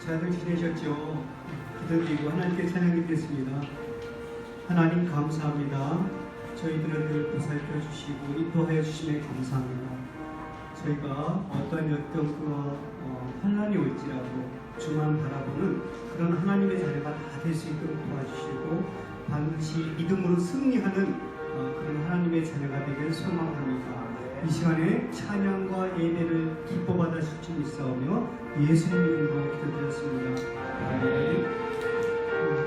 잘들 지내셨죠? 기도드리고 하나님께 찬양드리겠습니다. 하나님 감사합니다. 저희들을 늘 보살펴 주시고 인도하여 주심에 감사합니다. 저희가 어떤 환난이 올지라도 주만 바라보는 그런 하나님의 자녀가 다 될 수 있도록 도와주시고 반드시 믿음으로 승리하는 그런 하나님의 자녀가 되길 소망합니다. 이 시간에 찬양과 예배를 기뻐 받아 주실 줄 믿사오며 예수님 이름으로 기도드렸습니다.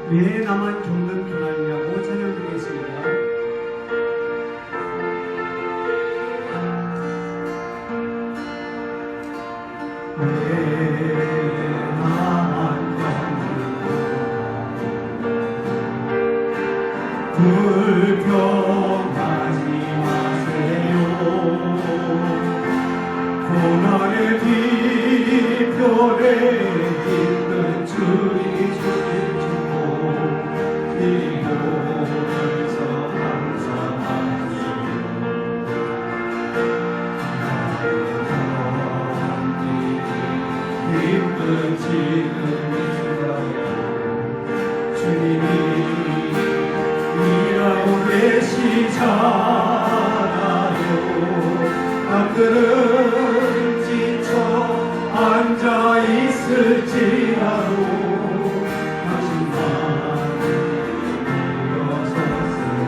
왜 나만 겪는 고난이냐고 찬양드리겠습니다. 불평하지 마세요. 고난의 뒤편에 있는 주님 주시고 믿으면서 감사하시오. 힘든 지금 이 순간에 주님이 일하고 계시잖아요. 남들은 지쳐 앉아있을지라도 당신만 일어섰으니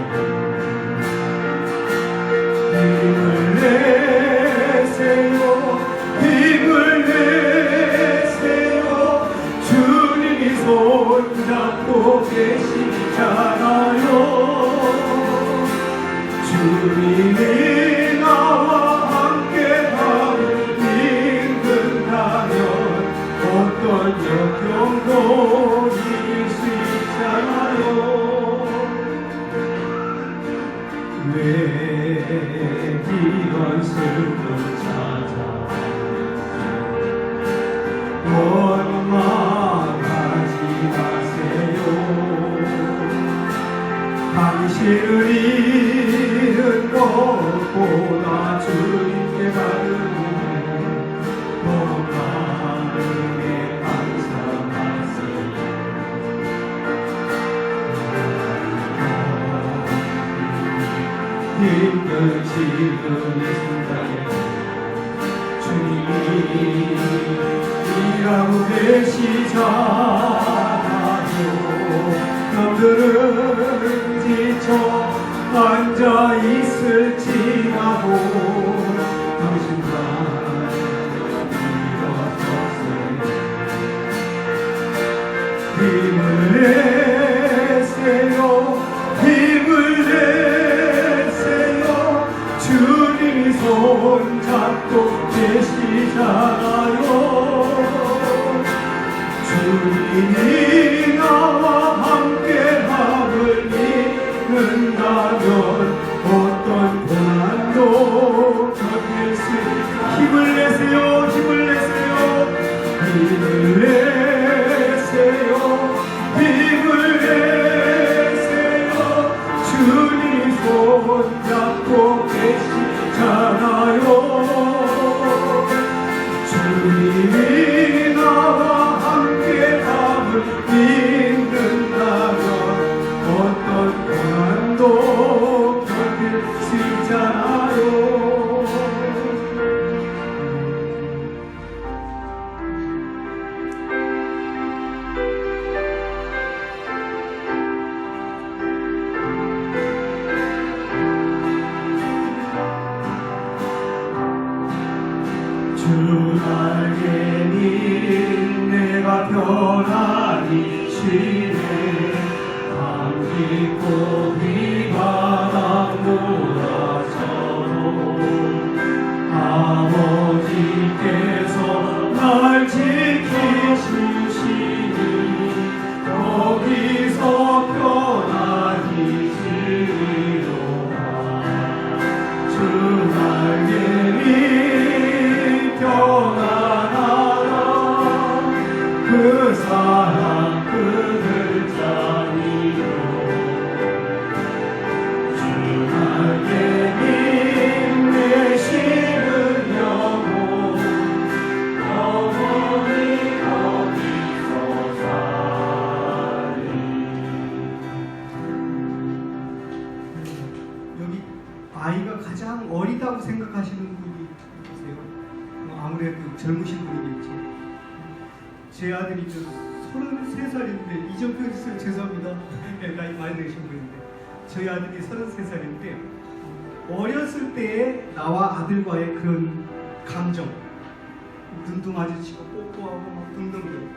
힘을 내세요. 힘을 내세요. 주님이 손잡고 계시잖아요. 주님이 나와 함께 함을 믿는다면 어떤 역경도 이길 수 있잖아요. 왜 이런 슬픔 찾아오는지 원망하지 마세요. 당신을 잃은 것보다 주님께 받은 복감에 감사하세요. 힘든 지금 이 순간에 주님이 일하고 계시잖아요. 남들은 지쳐 앉아있을지라도 당신만 일어섰으니 힘을 내세요. 힘을 내세요. 주님이 손잡고 계시잖아요. 주님이 나와 함께 함을 믿는다면 어떤 고난도 견딜 수 힘을 내세요. 힘을 내세요. 힘을 내세요. 힘을 내세요. 주님이 손잡고 계시잖아요. 주님이 나와 함께 함을 믿는다면 어떤 고난도 견딜 수 있잖아요. 주 날개니 내가 편안히 쉬네. 감기고 비바람 몰아쳐도 아버지께서 날 지키시니 거기서 편안히 쉬리로다. 주 날개니 평안하라. 그 사랑 그들 자리로 주 날개니 내쉬는 영혼 영원히 거기 제 아들이 33살인데 이정표 씨 죄송합니다. 나이 많이 드신 분인데 저희 아들이 33살인데 어렸을 때의 나와 아들과의 그런 감정, 눈도 마주치고 뽀뽀하고 막 등등등.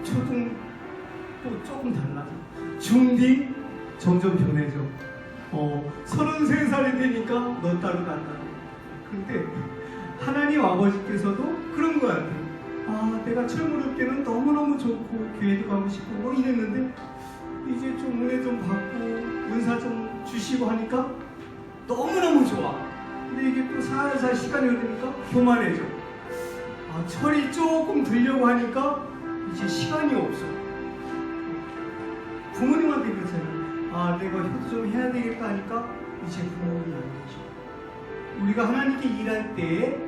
초등 또 조금 달라져. 중딩 점점 변해져. 33살이 되니까 너 따로 간다. 근데 하나님 아버지께서도 그런 거 같아요. 내가 젊을 때는 너무너무 좋고 교회도 가고 싶고 뭐 이랬는데 이제 좀 은혜 좀 받고 은사 좀 주시고 하니까 너무너무 좋아. 근데 이게 또 살살 시간이 흐르니까 교만해져. 철이 조금 들려고 하니까 이제 시간이 없어. 부모님한테 그렇잖아요. 내가 효도 좀 해야 되겠다 하니까 이제 부모님이 안 계셔. 우리가 하나님께 일할 때에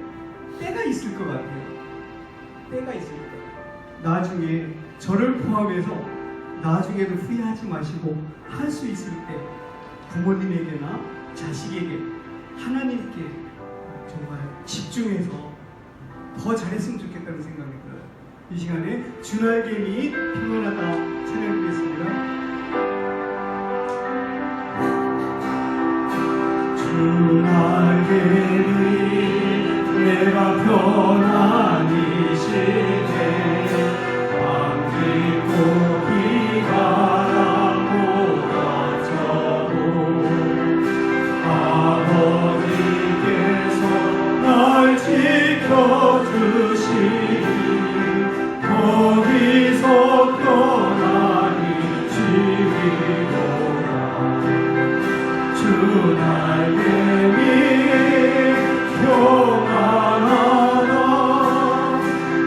때가 있을 것 같아요. 때가 있을 거예요. 나중에 저를 포함해서 나중에도 후회하지 마시고 할 수 있을 때 부모님에게나 자식에게 하나님께 정말 집중해서 더 잘했으면 좋겠다는 생각이 들어요. 이 시간에 주날개 및 평안하다 찬양드리겠습니다. 주날개 및 내가 편안히 쉴때 밤깊고 비바람 몰아쳐도 아버지께서 날 지켜주시니 거기서 편안히 쉬리로다. 주날개 및 평안하다.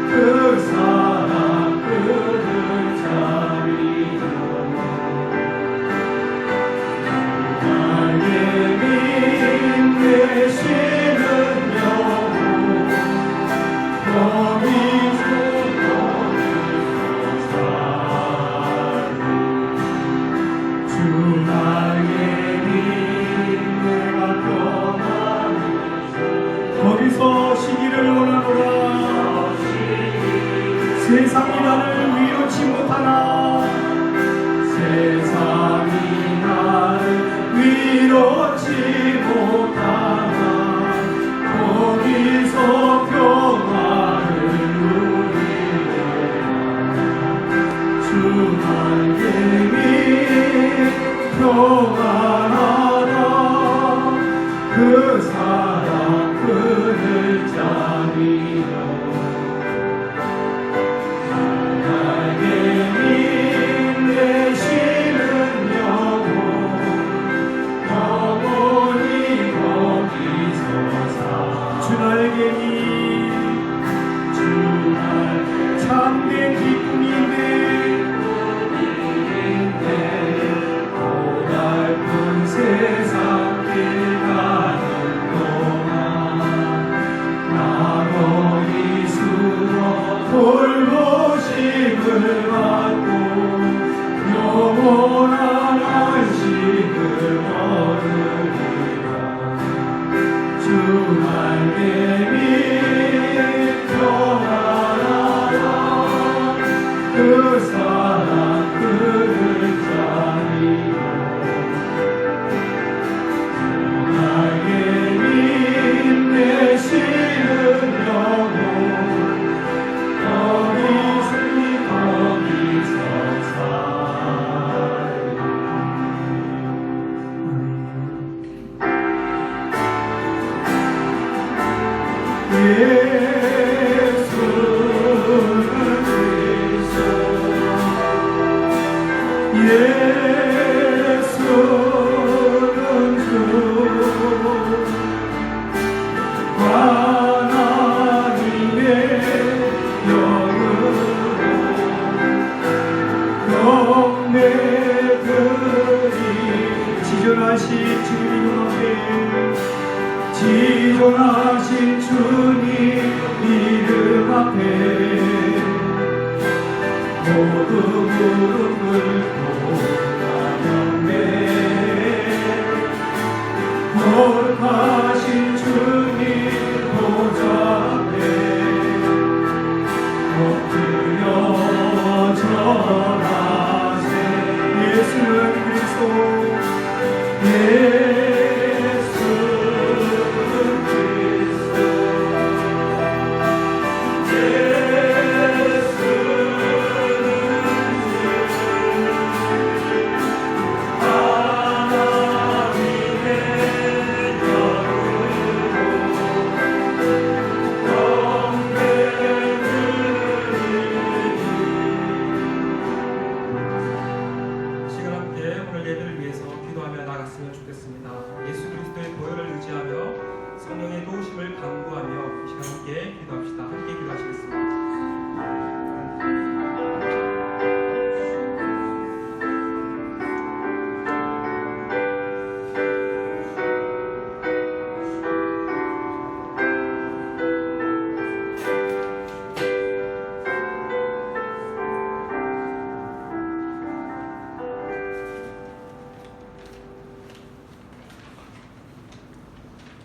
그 사랑 그를 자리로. 주날개 및 내쉬는 영혼 거기서 살리. 주날개 거기서 쉬기를 원하노라. 세상이 나를 위로치 못하나. 세상이 나를 위로치 못하나. 거기서 평화를 누리리라. 주날개 및 평안하다. 그 사랑 그를 자리로. 주날개 및 내쉬는 영혼이 거기서 사. 주날개 및 참된 기쁨인데 고달픈 세상 길 가는 동안 나로 이수로 돌보심을 받고 영원한 안식을 얻으리라. 주날개 및 평안하다. 그 사랑 그를 자리로. 주날개 및 내쉬는 영혼 거기서 살리. 예수는 그리스도. 예수는 주. 하나님의 영으로 경배드리. 지존하신 주님 앞에 지존하신 주님 이름 앞에 모두 무릎 꿇고 경배. 거룩하신 주님 보좌 앞에 엎드려 절하세. 예수는 그리스도 시간 함께 오늘 예배를 위해서 기도하며 나갔으면 좋겠습니다. 예수 그리스도의 보혈을 의지하며 성령의 도우심을 간구하며 이 시간 함께 기도합시다. 함께 기도하시겠습니다.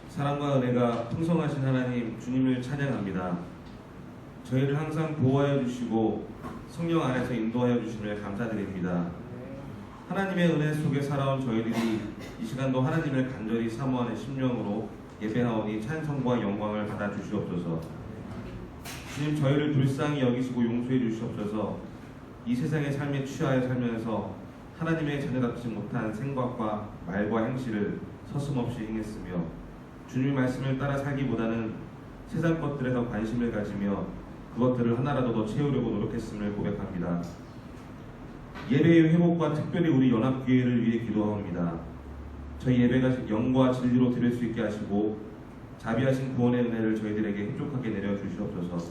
사랑과 은혜가 풍성하신 하나님 주님을 찬양합니다. 저희를 항상 보호하여 주시고 성령 안에서 인도하여 주심을 감사드립니다. 하나님의 은혜 속에 살아온 저희들이 이 시간도 하나님을 간절히 사모하는 심령으로 예배하오니 찬송과 영광을 받아 주시옵소서. 주님, 저희를 불쌍히 여기시고 용서해 주시옵소서. 이 세상의 삶에 취하여 살면서 하나님의 자녀답지 못한 생각과 말과 행실을 서슴없이 행했으며 주님의 말씀을 따라 살기보다는 세상 것들에 더 관심을 가지며 그것들을 하나라도 더 채우려고 노력했음을 고백합니다. 예배의 회복과 특별히 우리 연합교회를 위해 기도합니다. 저희 예배가 영과 진리로 드릴 수 있게 하시고 자비하신 구원의 은혜를 저희들에게 흡족하게 내려주시옵소서.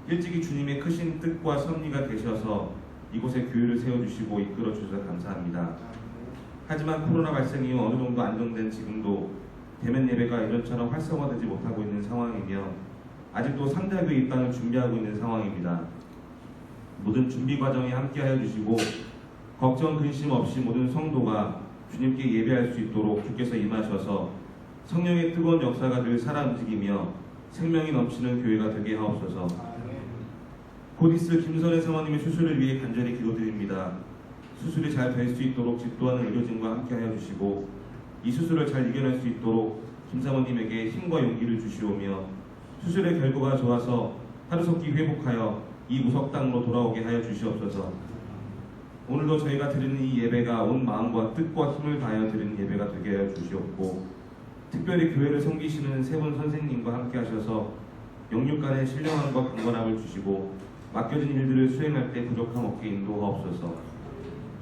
일찍이 주님의 크신 뜻과 섭리가 되셔서 이곳에 교회를 세워주시고 이끌어주셔서 감사합니다. 하지만 코로나 발생 이후 어느 정도 안정된 지금도 대면 예배가 예전처럼 활성화되지 못하고 있는 상황이며 아직도 상대교회 입단을 준비하고 있는 상황입니다. 모든 준비 과정에 함께하여 주시고 걱정 근심 없이 모든 성도가 주님께 예배할 수 있도록 주께서 임하셔서 성령의 뜨거운 역사가 늘 살아 움직이며 생명이 넘치는 교회가 되게 하옵소서. 곧 있을 김선혜 사모님의 수술을 위해 간절히 기도드립니다. 수술이 잘 될 수 있도록 집도하는 의료진과 함께하여 주시고 이 수술을 잘 이겨낼 수 있도록 김 사모님에게 힘과 용기를 주시오며 수술의 결과가 좋아서 하루속히 회복하여 이 무석 땅으로 돌아오게 하여 주시옵소서. 오늘도 저희가 드리는 이 예배가 온 마음과 뜻과 힘을 다하여 드리는 예배가 되게 하여 주시옵고 특별히 교회를 섬기시는 세 분 선생님과 함께 하셔서 영육 간의 신령함과 강건함을 주시고 맡겨진 일들을 수행할 때 부족함 없게 인도하옵소서.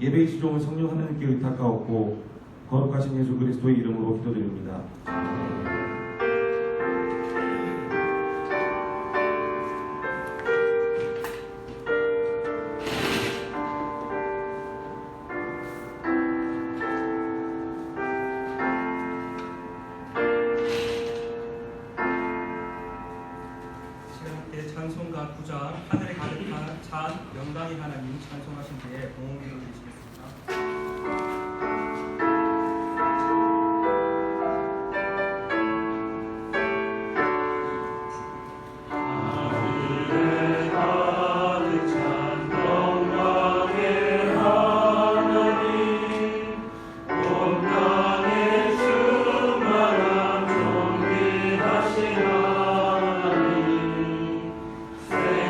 예배의 시종을 성령 하나님께 의탁하옵고 거룩하신 예수 그리스도의 이름으로 기도드립니다. 시간 함께 찬송가 9장 하늘에 가득한 찬 영광의 하나님 찬송하신 뒤에 봉헌기도 드리시겠습니다.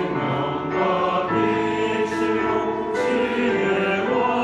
생명과 빛으로 지혜와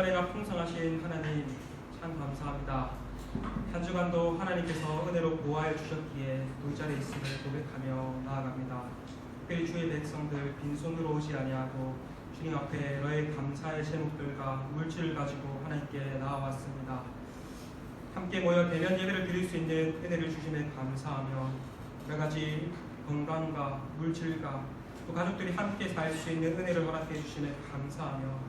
은혜가 풍성하신 하나님 참 감사합니다. 한 주간도 하나님께서 은혜로 보호하여 주셨기에 이 자리에 있음을 고백하며 나아갑니다. 특별히 주의 백성들 빈손으로 오지 아니하고 주님 앞에 너의 감사의 제목들과 물질을 가지고 하나님께 나아왔습니다. 함께 모여 대면 예배를 드릴 수 있는 은혜를 주심에 감사하며 여러 가지 건강과 물질과 또 가족들이 함께 살 수 있는 은혜를 허락해 주심에 감사하며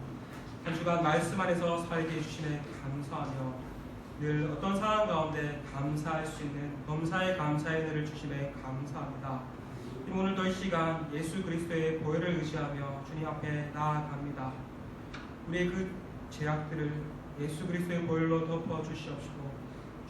한 주간 말씀 안에서 살게 해주심에 감사하며 늘 어떤 상황 가운데 감사할 수 있는 범사의 감사의 은혜를 주심에 감사합니다. 오늘도 이 시간 예수 그리스도의 보혈을 의지하며 주님 앞에 나아갑니다. 우리의 그 죄악들을 예수 그리스도의 보혈로 덮어 주시옵시고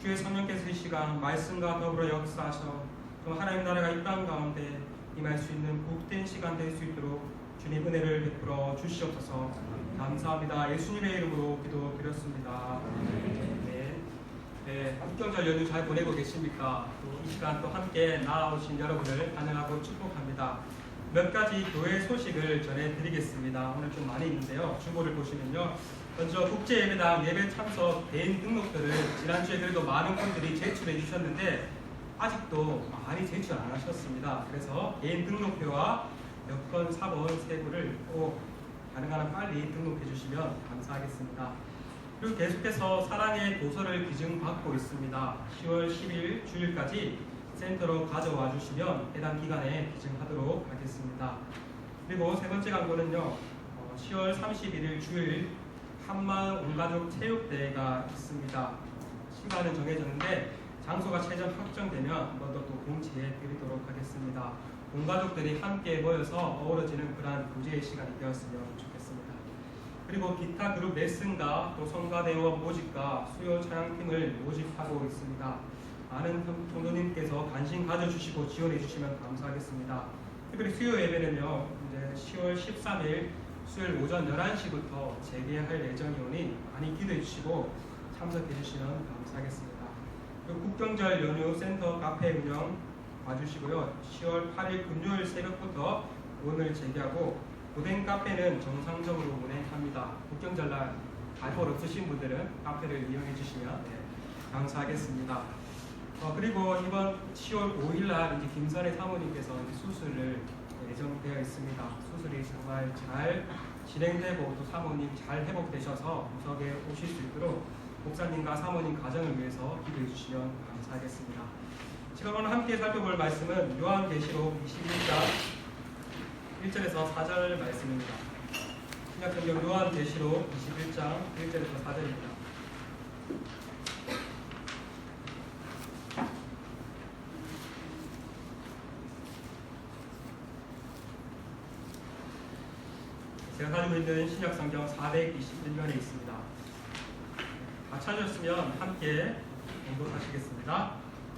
주의 성령께서 이 시간 말씀과 더불어 역사하셔 또 하나님 나라가 이 땅 가운데 임할 수 있는 복된 시간 될 수 있도록 주님 은혜를 베풀어 주시옵소서. 감사합니다. 예수님의 이름으로 기도드렸습니다. 네, 국경절 연휴 잘 보내고 계십니까? 또 이 시간 또 함께 나아오신 여러분을 환영하고 축복합니다. 몇 가지 교회 소식을 전해드리겠습니다. 오늘 좀 많이 있는데요. 주보를 보시면요. 먼저 국제예배당 예배 참석 개인 등록들을 지난주에 그래도 많은 분들이 제출해 주셨는데 아직도 많이 제출 안 하셨습니다. 그래서 개인 등록표와 여권 사본 세부를 꼭 가능한 한 빨리 등록해 주시면 감사하겠습니다. 그리고 계속해서 사랑의 도서를 기증받고 있습니다. 10월 10일 주일까지 센터로 가져와 주시면 해당 기간에 기증하도록 하겠습니다. 그리고 세 번째 광고는요. 10월 31일 주일 한마음 온가족 체육대회가 있습니다. 시간은 정해졌는데 장소가 최종 확정되면 한 번 더 또 공지해 드리도록 하겠습니다. 온가족들이 함께 모여서 어우러지는 그러한 교제의 시간이 되었으면 좋겠습니다. 그리고 기타 그룹 레슨과 또 성가대원 모집과 수요 찬양팀을 모집하고 있습니다. 많은 성도님께서 관심 가져주시고 지원해 주시면 감사하겠습니다. 특별히 수요 예배는요, 이제 10월 13일 수요일 오전 11시부터 재개할 예정이 오니 많이 기도해 주시고 참석해 주시면 감사하겠습니다. 그리고 국경절 연휴 센터 카페 운영 와주시고요. 10월 8일 금요일 새벽부터 문을 재개하고 고된 카페는 정상적으로 운행합니다. 국경절날 발볼 없으신 분들은 카페를 이용해 주시면 감사하겠습니다. 그리고 이번 10월 5일날 이제 김선혜 사모님께서 수술을 예정되어 있습니다. 수술이 정말 잘 진행되고 또 사모님 잘 회복되셔서 구석에 오실 수 있도록 목사님과 사모님 가정을 위해서 기도해 주시면 감사하겠습니다. 지금 오늘 함께 살펴볼 말씀은 요한계시록 21장 1절에서 4절 말씀입니다. 신약성경 요한계시록 21장 1절에서 4절입니다. 제가 가지고 있는 신약성경 421면에 있습니다. 다 찾으셨으면 함께 공독하시겠습니다.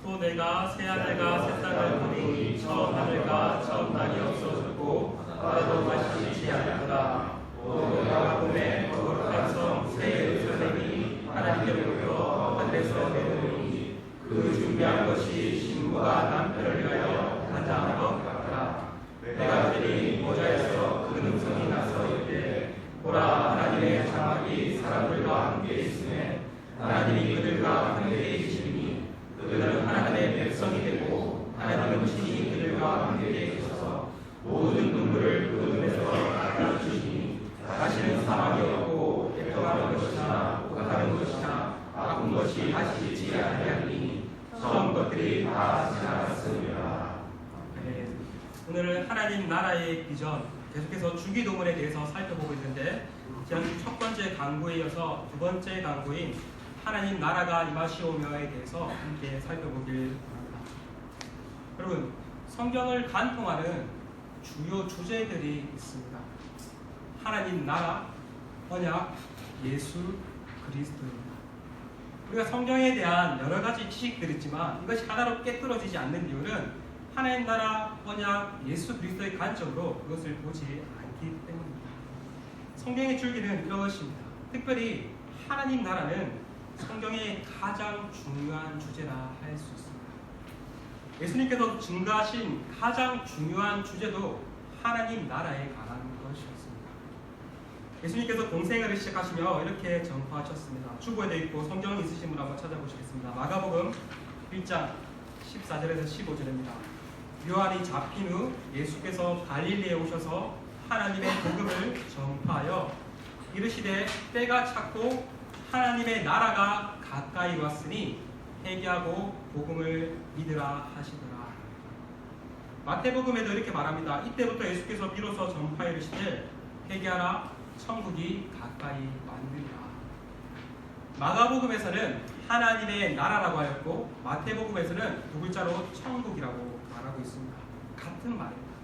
또 내가 새하늘과 새 땅을 보니 처음 하늘과 처음 땅이 없어졌고 바다도 다시 있지 않았더라. 또 내가 보매 거룩한 성 새 예루살렘이 하나님께로부터 하늘에서 내려오니 그 준비한 것이 신부가 남편을 위하여 단장한 것 같더라. 내가 들이 모자에서 그 음성이 나서 이르되 보라 하나님의 장막이 사람들과 함께 있으매 하나님이 그들과 함께 계시니 그들은 하나님의 백성이 되고 하나님은 친히 그들과 함께 계셔서 모든 눈물을 그 눈에서 닦아주시니 다시는 사망이 없고 애통하는 것이나 오가는 것이나 아픈 것이 다시 있지 아니하니 처음 것들이 다 지나갔습니다. 오늘은 하나님 나라의 비전 계속해서 주기도문에 대해서 살펴보고 있는데 지난주 첫 번째 강구에 이어서 두 번째 강구인 하나님 나라가 임하시오며에 대해서 함께 살펴보길 바랍니다. 여러분, 성경을 간통하는 주요 주제들이 있습니다. 하나님 나라, 언약, 예수 그리스도입니다. 우리가 성경에 대한 여러 가지 지식들이 있지만 이것이 하나로 깨뚫어지지 않는 이유는 하나님 나라, 언약, 예수 그리스도의 관점으로 그것을 보지 않기 때문입니다. 성경의 줄기는 이것입니다. 특별히 하나님 나라는 성경의 가장 중요한 주제라 할 수 있습니다. 예수님께서 증거하신 가장 중요한 주제도 하나님 나라에 관한 것이었습니다. 예수님께서 공생애를 시작하시며 이렇게 전파하셨습니다. 주보에도 있고 성경 있으신 분 한번 찾아보시겠습니다. 마가복음 1장 14절에서 15절입니다. 요한이 잡힌 후 예수께서 갈릴리에 오셔서 하나님의 복음을 전파하여 이르시되 때가 찼고 하나님의 나라가 가까이 왔으니 회개하고 복음을 믿으라 하시더라. 마태복음에도 이렇게 말합니다. 이때부터 예수께서 비로소 전파해 이르시되 회개하라 천국이 가까이 왔느니라. 마가복음에서는 하나님의 나라라고 하였고 마태복음에서는 두 글자로 천국이라고 말하고 있습니다. 같은 말입니다.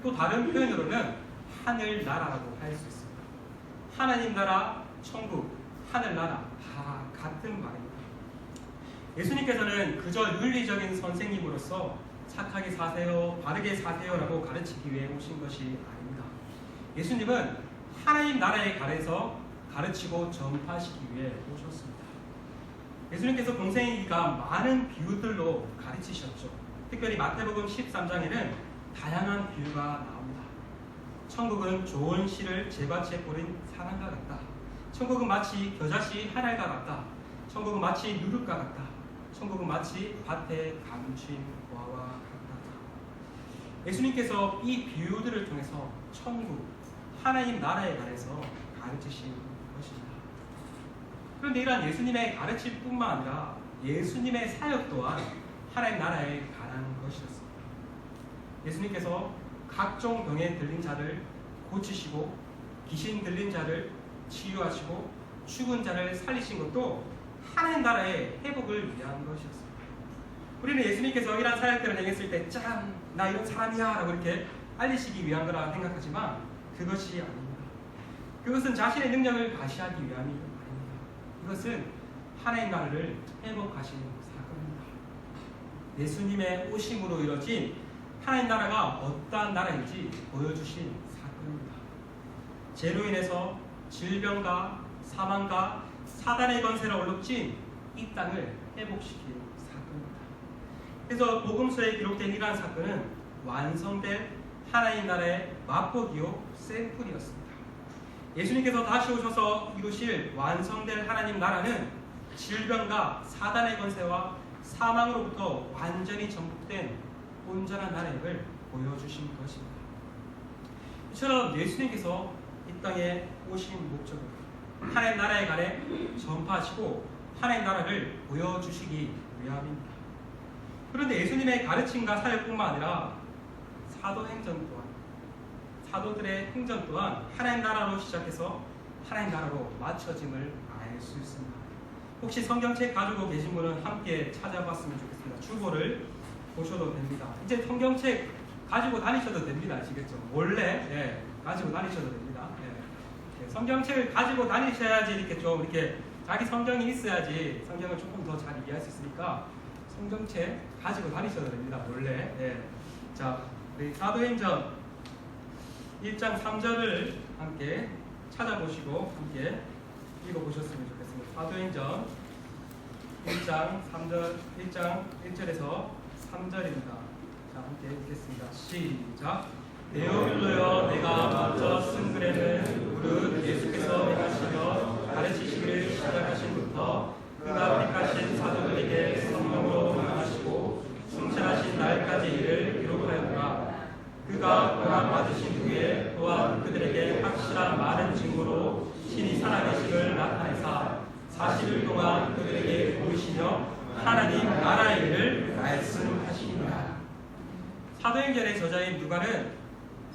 또 다른 표현으로는 하늘나라라고 할 수 있습니다. 하나님 나라, 천국, 하늘나라 다 같은 말입니다. 예수님께서는 그저 윤리적인 선생님으로서 착하게 사세요, 바르게 사세요라고 가르치기 위해 오신 것이 아닙니다. 예수님은 하나님 나라에 관해서 가르치고 전파하시기 위해 오셨습니다. 예수님께서 공생의 기간 많은 비유들로 가르치셨죠. 특별히 마태복음 13장에는 다양한 비유가 나옵니다. 천국은 좋은 씨를 제밭에 뿌린 사람과 같다. 천국은 마치 겨자씨 한 알과 같다. 천국은 마치 누룩과 같다. 천국은 마치 밭에 감춘 보화와 같다. 예수님께서 이 비유들을 통해서 천국, 하나님 나라에 관해서 가르치신 것입니다. 그런데 이러한 예수님의 가르침 뿐만 아니라 예수님의 사역 또한 하나님 나라에 관한 것이었습니다. 예수님께서 각종 병에 들린 자를 고치시고 귀신 들린 자를 치유하시고 죽은 자를 살리신 것도 하나님 나라의 회복을 위한 것이었습니다. 우리는 예수님께서 이러한 사역들을 행했을 때 짠! 나 이런 사람이야! 라고 이렇게 알리시기 위한 거라 생각하지만 그것이 아닙니다. 그것은 자신의 능력을 과시하기 위함이 아닙니다. 이것은 하나님 나라를 회복하시는 사건입니다. 예수님의 오심으로 이뤄진 하나님 나라가 어떠한 나라인지 보여주신 사건입니다. 죄로 인해서 질병과 사망과 사단의 권세를 얼룩진 이 땅을 회복시킨 사건입니다. 그래서 복음서에 기록된 이러한 사건은 완성된 하나님 나라의 맛보기요 샘플이었습니다. 예수님께서 다시 오셔서 이루실 완성된 하나님 나라는 질병과 사단의 권세와 사망으로부터 완전히 정복된 온전한 나라임을 보여주신 것입니다. 이처럼 예수님께서 이 땅에 오신 목적은 하나님 나라에 관해 전파하시고 하나님 나라를 보여주시기 위함입니다. 그런데 예수님의 가르침과 사역뿐만 아니라 사도행전 또한 사도들의 행전 또한 하나님 나라로 시작해서 하나님 나라로 맞춰짐을 알 수 있습니다. 혹시 성경책 가지고 계신 분은 함께 찾아봤으면 좋겠습니다. 주보를 보셔도 됩니다. 이제 성경책 가지고 다니셔도 됩니다. 아시겠죠? 원래 가지고 다니셔도 됩니다. 성경책을 가지고 다니셔야지 이렇게 좀 이렇게 자기 성경이 있어야지 성경을 조금 더 잘 이해할 수 있으니까 성경책 가지고 다니셔도 됩니다. 원래. 자, 우리 사도행전 1장 3절을 함께 찾아보시고 함께 읽어보셨으면 좋겠습니다. 사도행전 1장 1절에서 3절입니다. 자, 함께 읽겠습니다. 시작. 데오빌로여, 내가 먼저 쓴 글에는 무릇 예수께서 행하시며 가르치시기를 시작하신부터 그가 택하신 사도들에게 성령으로 권하시고 승천하신 날까지 이를 기록하였노라. 그가 권한 받으신 후에 또한 그들에게 확실한 많은 증거로 신이 살아계심을 나타내사 40일 동안 그들에게 보이시며 하나님 나라의 일을 말씀하시니라. 사도행전의 저자인 누가는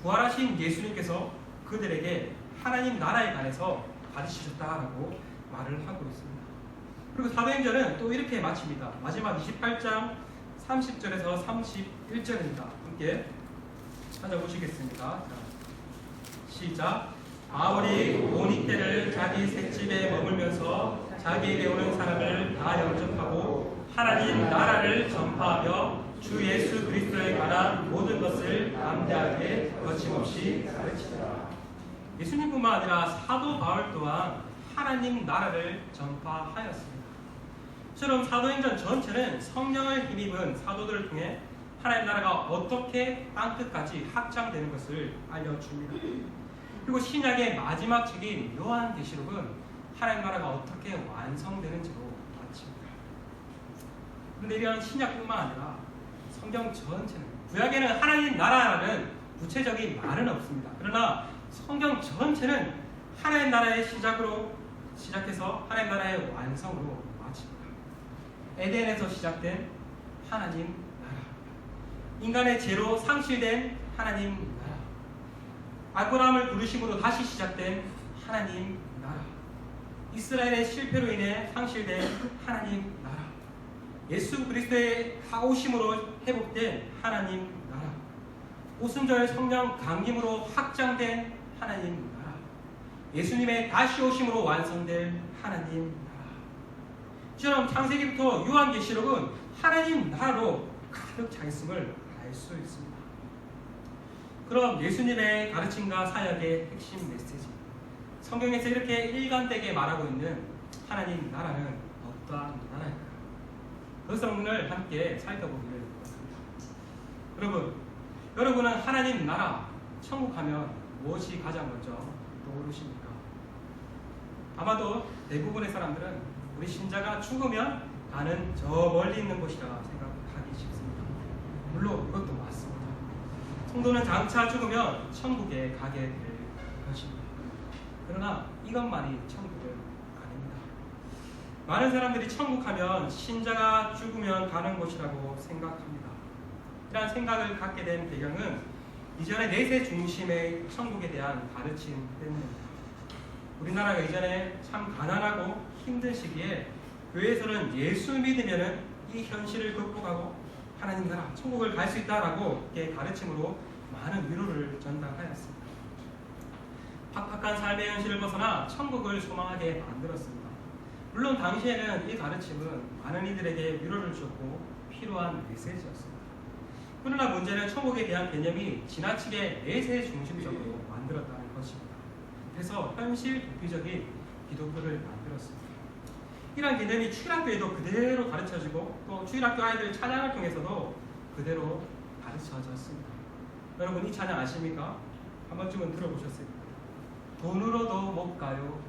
부활하신 예수님께서 그들에게 하나님 나라에 관해서 가르치셨다라고 말을 하고 있습니다. 그리고 사도행전은 또 이렇게 마칩니다. 마지막 28장 30절에서 31절입니다. 함께 찾아보시겠습니다. 자, 시작. 바울이 온 이태를 자기 셋집에 머물면서 자기에게 오는 사람을 다 영접하고 하나님 나라를 전파하며 주 예수 그리스도에 관한 모든 것을 담대하게 거침없이 가르치더라. 예수님뿐만 아니라 사도 바울 또한 하나님 나라를 전파하였습니다. 처럼 사도행전 전체는 성령을 힘입은 사도들을 통해 하나님 나라가 어떻게 땅끝까지 확장되는 것을 알려줍니다. 그리고 신약의 마지막 책인 요한계시록은 하나님 나라가 어떻게 완성되는지로 마칩니다. 그런데 이러한 신약뿐만 아니라 성경 전체는, 구약에는 하나님 나라라는 구체적인 말은 없습니다. 그러나 성경 전체는 하나님 나라의 시작해서 하나님 나라의 완성으로 마칩니다. 에덴에서 시작된 하나님 나라, 인간의 죄로 상실된 하나님 나라, 아브라함을 부르심으로 다시 시작된 하나님 나라, 이스라엘의 실패로 인해 상실된 하나님 나라, 예수 그리스도의 오심으로 회복된 하나님 나라, 오순절 성령 강림으로 확장된 하나님 나라, 예수님의 다시 오심으로 완성된 하나님 나라. 이처럼 창세기부터 요한계시록은 하나님 나라로 가득 차 있음을 알 수 있습니다. 그럼 예수님의 가르침과 사역의 핵심 메시지, 성경에서 이렇게 일관되게 말하고 있는 하나님 나라는 어떠한 나라일까요? 그것을 오늘 함께 살펴보기를 원합니다. 여러분은 하나님 나라, 천국 하면 무엇이 가장 먼저 떠오르십니까? 아마도 대부분의 사람들은 우리 신자가 죽으면 가는 저 멀리 있는 곳이라 생각하기 쉽습니다. 물론 이것도 맞습니다. 성도는 장차 죽으면 천국에 가게 될 것입니다. 그러나 이것만이 천국은 아닙니다. 많은 사람들이 천국하면 신자가 죽으면 가는 곳이라고 생각합니다. 이러한 생각을 갖게 된 배경은 이전의 내세 중심의 천국에 대한 가르침 때문입니다. 우리나라가 이전에 참 가난하고 힘든 시기에 교회에서는 예수 믿으면 이 현실을 극복하고 하나님 나라, 천국을 갈 수 있다라고 이렇게 가르침으로 많은 위로를 전달하였습니다. 팍팍한 삶의 현실을 벗어나 천국을 소망하게 만들었습니다. 물론 당시에는 이 가르침은 많은 이들에게 위로를 줬고 필요한 메시지였습니다. 그러나 문제는 천국에 대한 개념이 지나치게 내세 중심적으로 만들었다는 것입니다. 그래서 현실 도피적인 기독교를 만들었습니다. 이러한 개념이 주일학교에도 그대로 가르쳐지고 또 주일학교 아이들 찬양을 통해서도 그대로 가르쳐졌습니다. 여러분 이 찬양 아십니까? 한 번쯤은 들어보셨을 거예요. 돈으로도 못 가요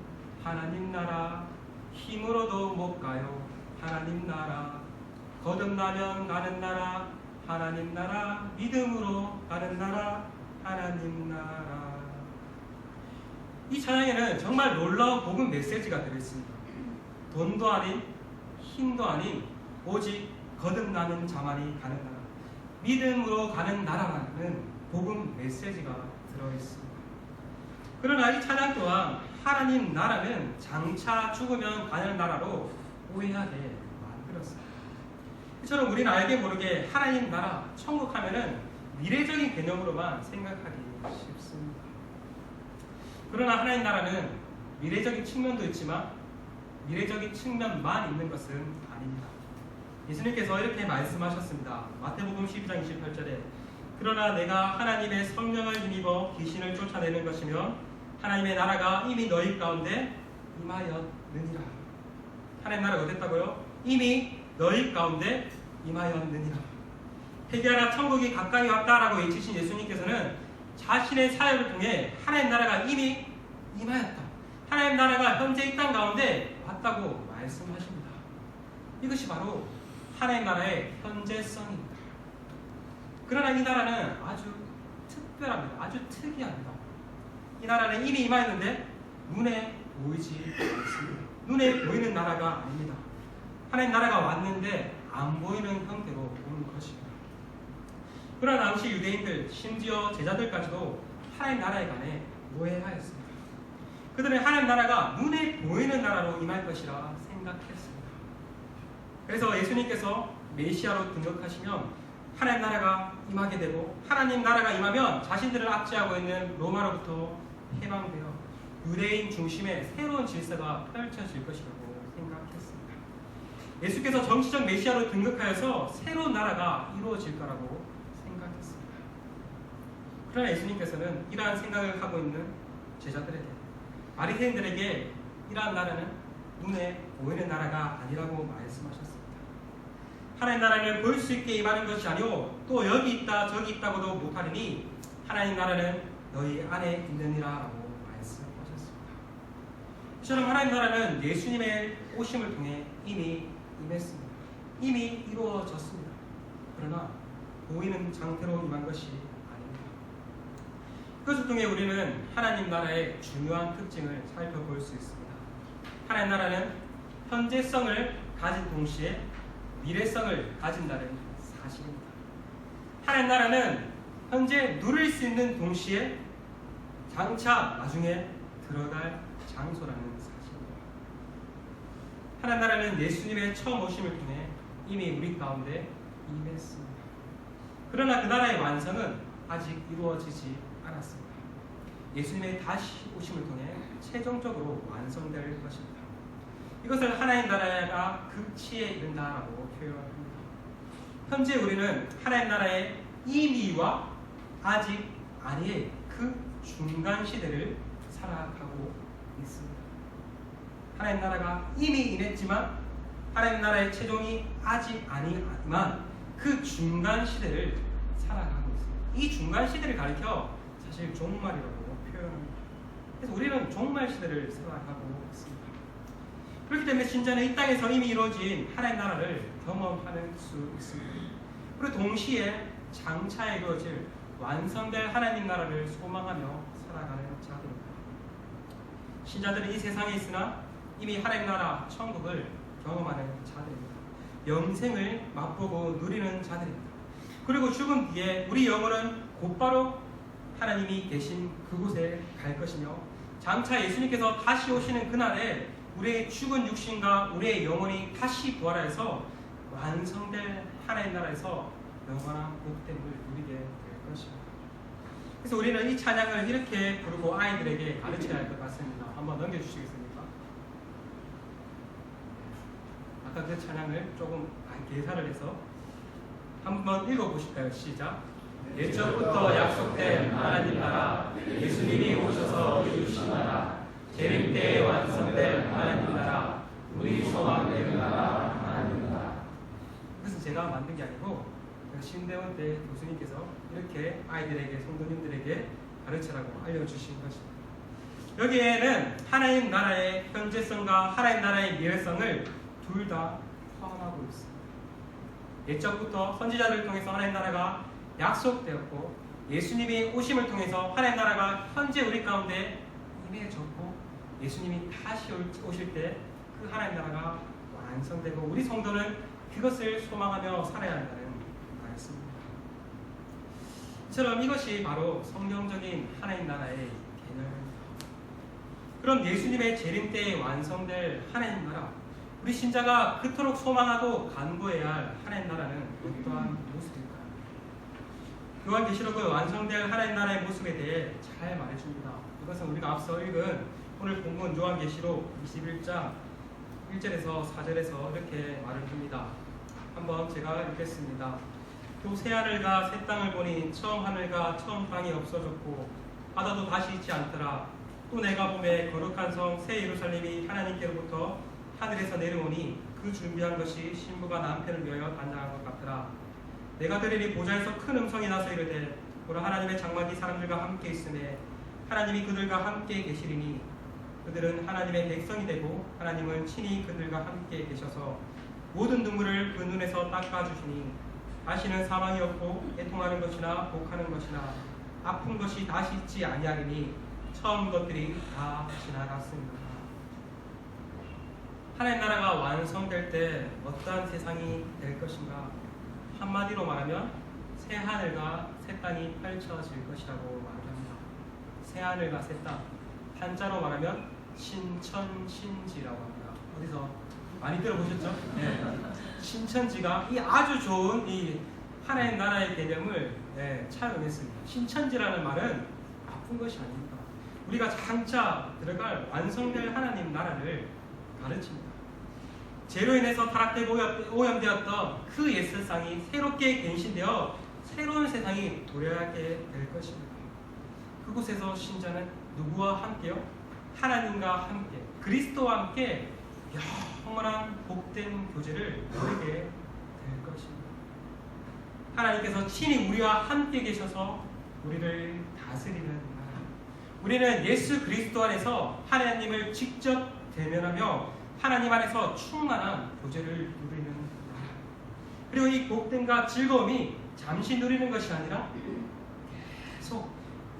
하나님 나라, 힘으로도 못 가요 하나님 나라, 거듭나면 가는 나라 하나님 나라, 믿음으로 가는 나라 하나님 나라. 이 찬양에는 정말 놀라운 복음 메시지가 들어있습니다. 돈도 아닌 힘도 아닌 오직 거듭나는 자만이 가는 나라, 믿음으로 가는 나라라는 복음 메시지가 들어있습니다. 그러나 이 찬양 또한 하나님 나라는 장차 죽으면 가는 나라로 오해하게 만들었습니다. 이처럼 우리는 알게 모르게 하나님 나라, 천국 하면은 미래적인 개념으로만 생각하기 쉽습니다. 그러나 하나님 나라는 미래적인 측면도 있지만 미래적인 측면만 있는 것은 아닙니다. 예수님께서 이렇게 말씀하셨습니다. 마태복음 12장 28절에 그러나 내가 하나님의 성령을 힘입어 귀신을 쫓아내는 것이면 하나님의 나라가 이미 너희 가운데 임하였느니라. 하나님 나라가 어땠다고요? 이미 너희 가운데 임하였느니라. 회개하라 천국이 가까이 왔다라고 외치신 예수님께서는 자신의 사역을 통해 하나님 나라가 이미 임하였다, 하나님 나라가 현재 이 땅 가운데 왔다고 말씀하십니다. 이것이 바로 하나님 나라의 현재성입니다. 그러나 이 나라는 아주 특별합니다. 아주 특이합니다. 이 나라는 이미 임하였는데 눈에 보이지 않습니다. 눈에 보이는 나라가 아닙니다. 하나님 나라가 왔는데 안 보이는 형태로 오는 것입니다. 그러나 당시 유대인들, 심지어 제자들까지도 하나님 나라에 관해 오해하였습니다. 그들은 하나님 나라가 눈에 보이는 나라로 임할 것이라 생각했습니다. 그래서 예수님께서 메시아로 등극하시면 하나님 나라가 임하게 되고 하나님 나라가 임하면 자신들을 압제하고 있는 로마로부터 해방되어 유대인 중심의 새로운 질서가 펼쳐질 것이라고 생각했습니다. 예수께서 정치적 메시아로 등극하여서 새로운 나라가 이루어질 거라고 생각했습니다. 그러나 예수님께서는 이러한 생각을 하고 있는 제자들에게, 바리새인들에게 이러한 나라는 눈에 보이는 나라가 아니라고 말씀하셨습니다. 하나님 나라를 볼 수 있게 임하는 것이 아니오 또 여기 있다 저기 있다고도 못하리니 하나님 나라는 너희 안에 있느니라 라고 이처럼 하나님 나라는 예수님의 오심을 통해 이미 임했습니다. 이미 이루어졌습니다. 그러나 보이는 상태로 임한 것이 아닙니다. 이것을 통해 우리는 하나님 나라의 중요한 특징을 살펴볼 수 있습니다. 하나님 나라는 현재성을 가진 동시에 미래성을 가진다는 사실입니다. 하나님 나라는 현재 누릴 수 있는 동시에 장차 나중에 들어갈 장소라는 사실입니다. 하나님 나라는 예수님의 처음 오심을 통해 이미 우리 가운데 임했습니다. 그러나 그 나라의 완성은 아직 이루어지지 않았습니다. 예수님의 다시 오심을 통해 최종적으로 완성될 것입니다. 이것을 하나님 나라가 극치에 이른다라고 표현합니다. 현재 우리는 하나님 나라의 이미와 아직 아니의 그 중간 시대를 살아가고 있습니다. 하나님 나라가 이미 임했지만 하나님 나라의 최종이 아직 아니지만 그 중간 시대를 살아가고 있습니다. 이 중간 시대를 가리켜 사실 종말이라고 표현합니다. 그래서 우리는 종말 시대를 살아가고 있습니다. 그렇기 때문에 신자는 이 땅에서 이미 이루어진 하나님 나라를 경험하는 수 있습니다. 그리고 동시에 장차에 이루어질 완성될 하나님 나라를 소망하며 살아가는 자들입니다. 신자들은 이 세상에 있으나 이미 하나님 나라 천국을 경험하는 자들입니다. 영생을 맛보고 누리는 자들입니다. 그리고 죽은 뒤에 우리 영혼은 곧바로 하나님이 계신 그곳에 갈 것이며 장차 예수님께서 다시 오시는 그날에 우리의 죽은 육신과 우리의 영혼이 다시 부활하여서 완성될 하나님 나라에서 영원한 복됨을 누리게 될 것입니다. 그래서 우리는 이 찬양을 이렇게 부르고 아이들에게 가르쳐야 할 것 같습니다. 한번 넘겨주시겠습니까? 아까 그 찬양을 조금 계산을 해서 한번 읽어보실까요? 시작. 예적부터 약속된 하나님 나라, 예수님이 오셔서 이루신 나라, 재림 때에 완성될 하나님 나라, 우리 소망되는 나라, 하나님 나라. 이것은 제가 만든 게 아니고 신대원 때 교수님께서 이렇게 아이들에게, 성도님들에게 가르치라고 알려주신 것입니다. 여기에는 하나님 나라의 현재성과 하나님 나라의 미래성을 둘 다 포함하고 있습니다. 옛적부터 선지자들을 통해서 하나님 나라가 약속되었고 예수님이 오심을 통해서 하나님 나라가 현재 우리 가운데 임해졌고 예수님이 다시 오실 때 그 하나님 나라가 완성되고 우리 성도는 그것을 소망하며 살아야 한다는 말씀입니다. 이처럼 이것이 바로 성경적인 하나님 나라의 개념입니다. 그럼 예수님의 재림 때에 완성될 하나님 나라, 우리 신자가 그토록 소망하고 간구해야 할 하나님 나라는 어떠한 모습일까요? 요한계시록은 완성될 하나님 나라의 모습에 대해 잘 말해줍니다. 이것은 우리가 앞서 읽은 오늘 본문 요한계시록 21장 1절에서 4절에서 이렇게 말을 합니다. 한번 제가 읽겠습니다. 또 새 하늘과 새 땅을 보니 처음 하늘과 처음 땅이 없어졌고 바다도 다시 있지 않더라. 또 내가 보매 거룩한 성 새 예루살렘이 하나님께로부터 하늘에서 내려오니 그 준비한 것이 신부가 남편을 위하여 단장한 것 같더라. 내가 들으니 보좌에서 큰 음성이 나서 이르되 보라 하나님의 장막이 사람들과 함께 있으매 하나님이 그들과 함께 계시리니 그들은 하나님의 백성이 되고 하나님은 친히 그들과 함께 계셔서 모든 눈물을 그 눈에서 닦아주시니 다시는 사망이 없고 애통하는 것이나 곡하는 것이나 아픈 것이 다시 있지 아니하리니 처음 것들이 다 지나갔습니다. 하나님 나라가 완성될 때 어떠한 세상이 될 것인가? 한마디로 말하면 새 하늘과 새 땅이 펼쳐질 것이라고 말을 합니다. 새 하늘과 새 땅, 한자로 말하면 신천신지라고 합니다. 어디서 많이 들어보셨죠? 네. 신천지가 이 아주 좋은 이 하나님 나라의 개념을 차용했습니다. 신천지라는 말은 나쁜 것이 아닙니다. 우리가 장차 들어갈 완성될 하나님 나라를 가르칩니다. 죄로 인해서 타락되고 오염되었던 그 옛 세상이 새롭게 갱신되어 새로운 세상이 도래하게 될 것입니다. 그곳에서 신자는 누구와 함께요? 하나님과 함께, 그리스도와 함께 영원한 복된 교제를 누리게 될 것입니다. 하나님께서 친히 우리와 함께 계셔서 우리를 다스리는 나라, 우리는 예수 그리스도 안에서 하나님을 직접 대면하며 하나님 안에서 충만한 교제를 누리는 나라. 그리고 이 복됨과 즐거움이 잠시 누리는 것이 아니라 계속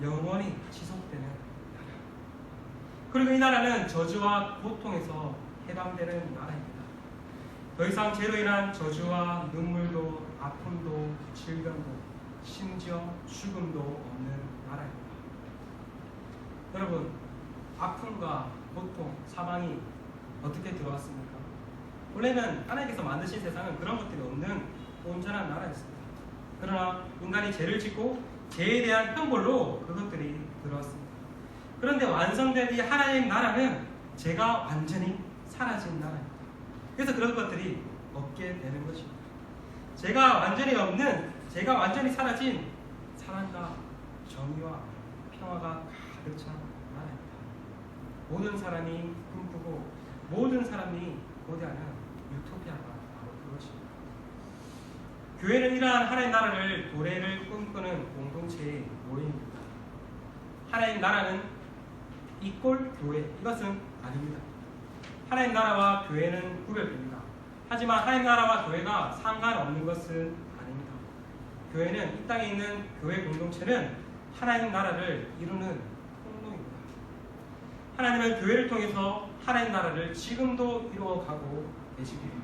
영원히 지속되는 나라. 그리고 이 나라는 저주와 고통에서 해방되는 나라입니다. 더 이상 죄로 인한 저주와 눈물도 아픔도 질병도 심지어 죽음도 없는 나라입니다. 여러분, 아픔과 고통, 사망이 어떻게 들어왔습니까? 원래는 하나님께서 만드신 세상은 그런 것들이 없는 온전한 나라였습니다. 그러나 인간이 죄를 짓고 죄에 대한 형벌로 그것들이 들어왔습니다. 그런데 완성된 이 하나님 나라는 죄가 완전히 사라진 나라입니다. 그래서 그런 것들이 없게 되는 것입니다. 죄가 완전히 없는, 죄가 완전히 사라진 사랑과 정의와 평화가 가득 찬 나라입니다. 모든 사람이 꿈꾸고 모든 사람이 고대하는 유토피아가 바로 그것입니다. 교회는 이러한 하나님 나라를 도래를 꿈꾸는 공동체의 모임입니다. 하나님 나라는 이꼴 교회, 이것은 아닙니다. 하나님 나라와 교회는 구별됩니다. 하지만 하나님 나라와 교회가 상관없는 것은 아닙니다. 교회는, 이 땅에 있는 교회 공동체는 하나님 나라를 이루는 통로입니다. 하나님은 교회를 통해서 하나님 나라를 지금도 이루어가고 계십니다.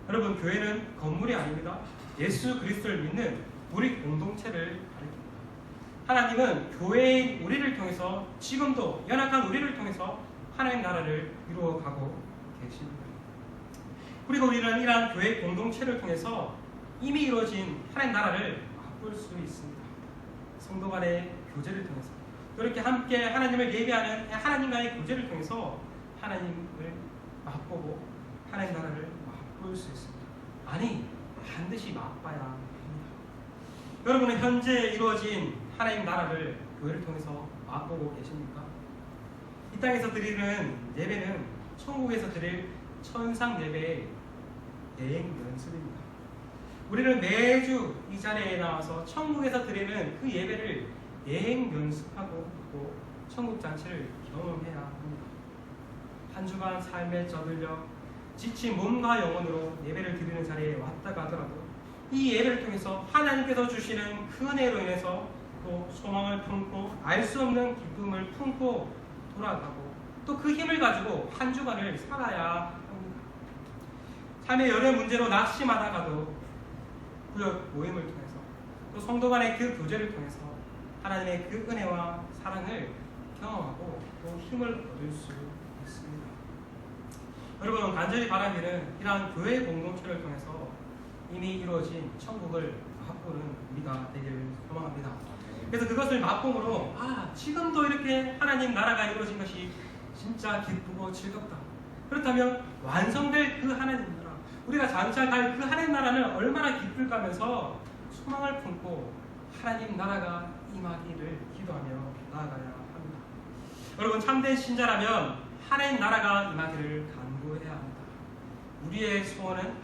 여러분, 교회는 건물이 아닙니다. 예수 그리스도를 믿는 우리 공동체를 가리킵니다. 하나님은 교회인 우리를 통해서, 지금도 연약한 우리를 통해서 하나님 나라를 이루어가고 계십니다. 그리고 우리는 이러한 교회 공동체를 통해서 이미 이루어진 하나님 나라를 맛볼 수 있습니다. 성도 간의 교제를 통해서, 또 이렇게 함께 하나님을 예배하는 하나님과의 교제를 통해서 하나님을 맛보고 하나님 나라를 맛볼 수 있습니다. 아니, 반드시 맛봐야 합니다. 여러분은 현재 이루어진 하나님 나라를 교회를 통해서 맛보고 계십니까? 이 땅에서 드리는 예배는 천국에서 드릴 천상 예배의 대행 연습입니다. 우리는 매주 이 자리에 나와서 천국에서 드리는 그 예배를 예행 연습하고 또 천국 잔치를 경험해야 합니다. 한 주간 삶에 젖들려 지친 몸과 영혼으로 예배를 드리는 자리에 왔다가 하더라도 이 예배를 통해서 하나님께서 주시는 그 은혜로 인해서 또 소망을 품고 알 수 없는 기쁨을 품고 돌아가고 또 그 힘을 가지고 한 주간을 살아야 합니다. 삶의 여러 문제로 낙심하다가도 구역 모임을 통해서 또 성도 간의 그 교제를 통해서 하나님의 그 은혜와 사랑을 경험하고 또 힘을 얻을 수 있습니다. 여러분, 간절히 바라기는 이러한 교회 공동체를 통해서 이미 이루어진 천국을 맛보는 우리가 되기를 소망합니다. 그래서 그것을 맛봄으로 지금도 이렇게 하나님 나라가 이루어진 것이 진짜 기쁘고 즐겁다. 그렇다면 완성될 그 하나님 나라, 우리가 장차 갈 그 하나님 나라는 얼마나 기쁠까 하면서 소망을 품고 하나님 나라가 임하기를 기도하며 나아가야 합니다. 여러분, 참된 신자라면 하나님 나라가 임하기를 간구해야 합니다. 우리의 소원은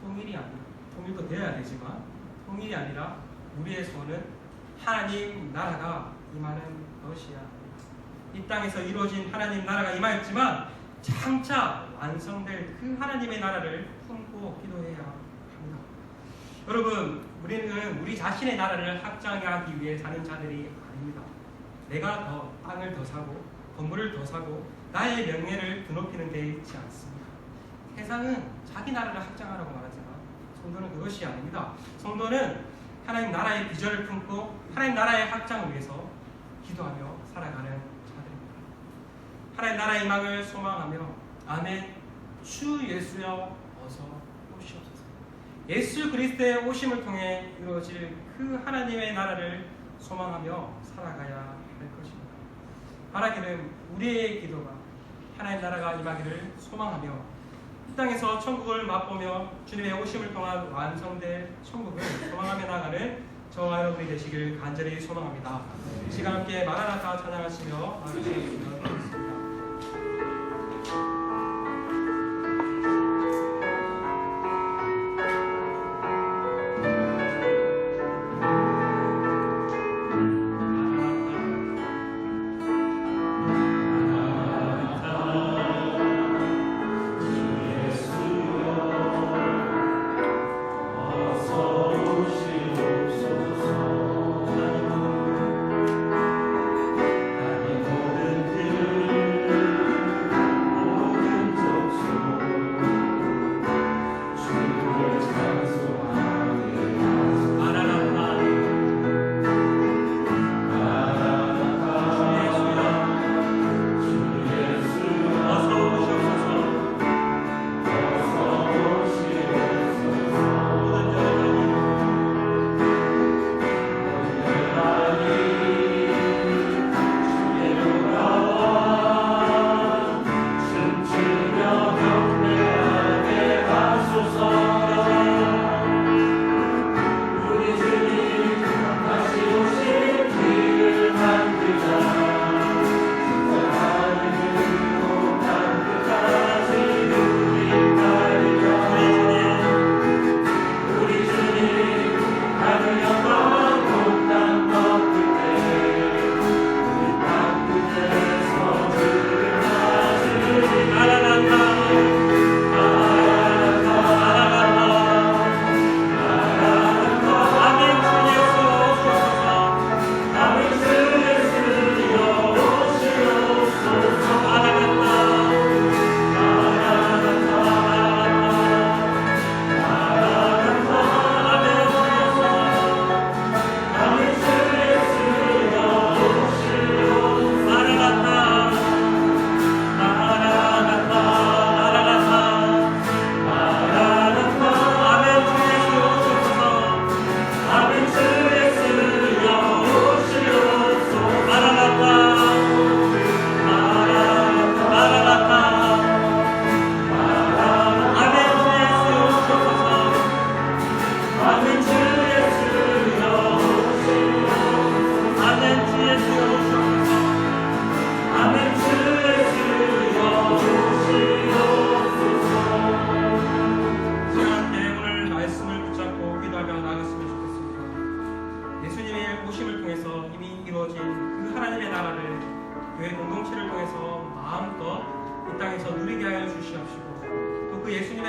통일이 아니라, 통일도 되어야 되지만 통일이 아니라 우리의 소원은 하나님 나라가 임하는 것이야 합니다. 이 땅에서 이루어진 하나님 나라가 임하였지만 장차 완성될 그 하나님의 나라를 품고 기도해야 합니다. 여러분, 우리는 우리 자신의 나라를 확장하기 위해 사는 자들이 아닙니다. 내가 더 땅을 더 사고 건물을 더 사고 나의 명예를 드높이는 데 있지 않습니다. 세상은 자기 나라를 확장하라고 말하지만 성도는 그것이 아닙니다. 성도는 하나님 나라의 비전을 품고 하나님 나라의 확장을 위해서 기도하며 살아가는 자들입니다. 하나님 나라의 희망을 소망하며 아멘. 주 예수여 어서 오시옵소서. 예수 그리스도의 오심을 통해 이루어질 그 하나님의 나라를 소망하며 살아가야 할 것입니다. 바라기는 우리의 기도가 하나님 나라가 임하기를 소망하며 이 땅에서 천국을 맛보며 주님의 오심을 통한 완성될 천국을 소망하며 나가는 저와 여러분이 되시길 간절히 소망합니다. 이 시간 함께 마라나타 찬양하시며 나아가시면 되겠습니다.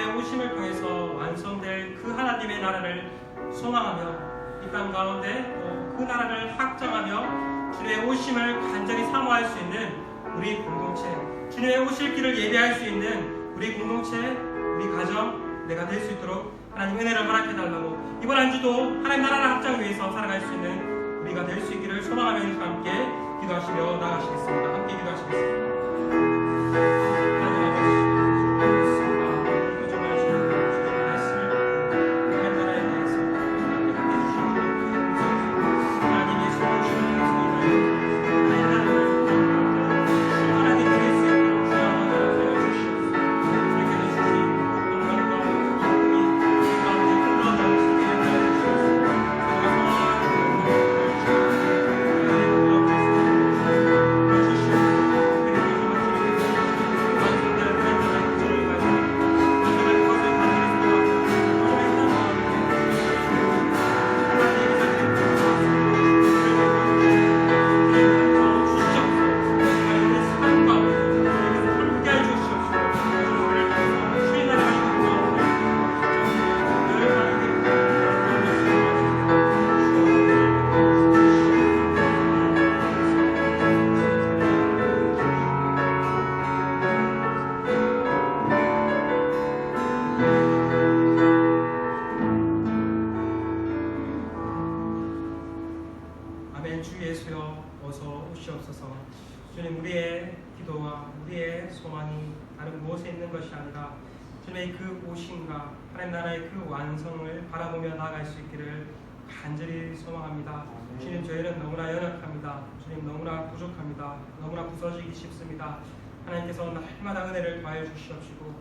주님의 오심을 통해서 완성될 그 하나님의 나라를 소망하며 이 땅 가운데 또 그 나라를 확장하며 주님의 오심을 간절히 사모할 수 있는 우리 공동체, 주님의 오실 길을 예배할 수 있는 우리 공동체, 우리 가정, 내가 될 수 있도록 하나님 은혜를 허락해달라고 이번 한 주도 하나님 나라를 확장 위해서 살아갈 수 있는 우리가 될 수 있기를 소망하며 함께 기도하시며 나가시겠습니다. 함께 기도하시겠습니다. 하나님 아버지, 이거 정말 주님의 말씀을 하나님 나라에 대해서 함께 해주시고 하나님 예수를 주님의 하나님 나라를 하나님 될 수 있도록 주여 주시옵소서. 주님께서 주신 영광과 기쁨이 우리 가운데 흘러넘치게 하여 주시옵소서. 아멘. 주 예수여 어서 오시옵소서. 주님, 우리의 기도와 우리의 소망이 다른 무엇에 있는 것이 아니라 주님의 그 오심과 하나님 나라의 그 완성을 바라보며 나아갈 수 있기를 간절히 소망합니다. 주님, 저희는 너무나 연약합니다. 주님, 너무나 부족합니다. 너무나 부서지기 쉽습니다. 하나님께서 날마다 은혜를 더하여 주시옵시고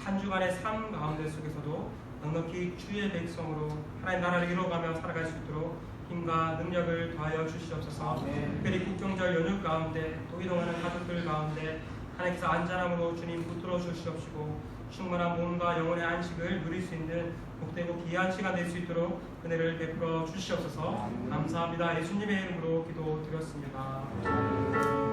한 주간의 삶 가운데 속에서도 넉넉히 주의 백성으로 하나님 나라를 이루어가며 살아갈 수 있도록 힘과 능력을 더하여 주시옵소서. 특별히 국경절 연휴 가운데 또 이동하는 가족들 가운데 하나님께서 안전함으로 주님 붙들어 주시옵시고 충만한 몸과 영혼의 안식을 누릴 수 있는 복되고 귀한 시간 될 수 있도록 은혜를 베풀어 주시옵소서. 감사합니다. 예수님의 이름으로 기도드렸습니다.